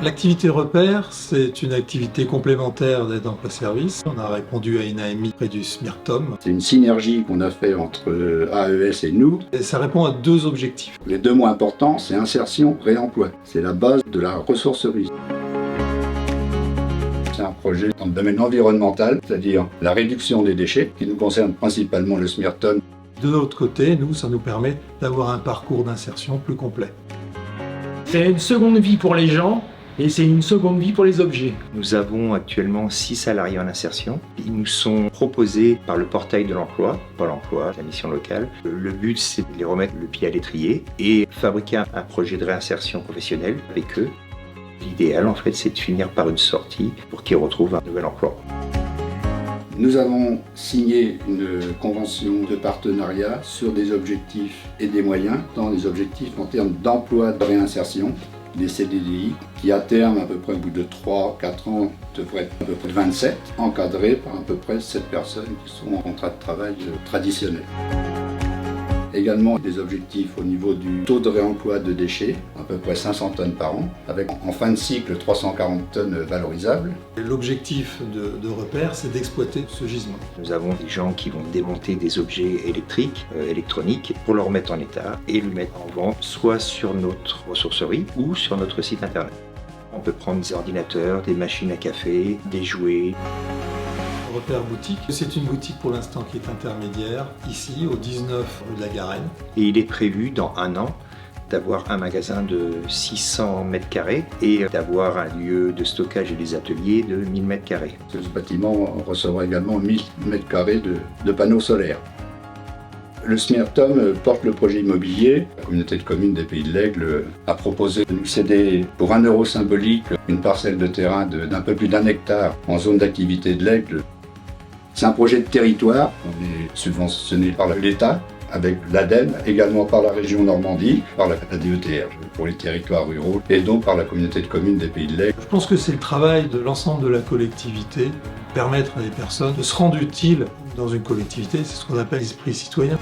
L'activité repère, c'est une activité complémentaire d'aide d'emploi-service. On a répondu à une AMI près du SMIRTOM. C'est une synergie qu'on a fait entre AES et nous. Et ça répond à deux objectifs. Les deux mots importants, c'est insertion, réemploi. C'est la base de la ressourcerie. C'est un projet dans le domaine environnemental, c'est-à-dire la réduction des déchets, qui nous concerne principalement le SMIRTOM. De l'autre côté, nous, ça nous permet d'avoir un parcours d'insertion plus complet. C'est une seconde vie pour les gens et c'est une seconde vie pour les objets. Nous avons actuellement 6 salariés en insertion. Ils nous sont proposés par le portail de l'emploi, Pôle emploi, la mission locale. Le but, c'est de les remettre le pied à l'étrier et fabriquer un projet de réinsertion professionnelle avec eux. L'idéal, en fait, c'est de finir par une sortie pour qu'ils retrouvent un nouvel emploi. Nous avons signé une convention de partenariat sur des objectifs et des moyens, dans des objectifs en termes d'emploi de réinsertion, des CDDI, qui à terme, à peu près au bout de 3-4 ans, devraient être à peu près 27, encadrés par à peu près 7 personnes qui sont en contrat de travail traditionnel. Également des objectifs au niveau du taux de réemploi de déchets, à peu près 500 tonnes par an, avec en fin de cycle 340 tonnes valorisables. L'objectif de repère, c'est d'exploiter ce gisement. Nous avons des gens qui vont démonter des objets électriques, électroniques, pour le remettre en état et le mettre en vente, soit sur notre ressourcerie ou sur notre site internet. On peut prendre des ordinateurs, des machines à café, des jouets. Repère boutique, c'est une boutique pour l'instant qui est intermédiaire, ici au 19 rue de la Garenne. Et il est prévu dans 1 an d'avoir un magasin de 600 m² et d'avoir un lieu de stockage et des ateliers de 1000 m². Ce bâtiment recevra également 1000 m² de panneaux solaires. Le SMIRTOM porte le projet immobilier. La communauté de communes des Pays de l'Aigle a proposé de nous céder pour 1 euro symbolique une parcelle de terrain d'un peu plus d'1 hectare en zone d'activité de l'Aigle. C'est un projet de territoire, on est subventionné par l'État, avec l'ADEME, également par la région Normandie, par la DETR pour les territoires ruraux, et donc par la communauté de communes des Pays de l'Aigle. Je pense que c'est le travail de l'ensemble de la collectivité, permettre à des personnes de se rendre utiles dans une collectivité, c'est ce qu'on appelle l'esprit citoyen.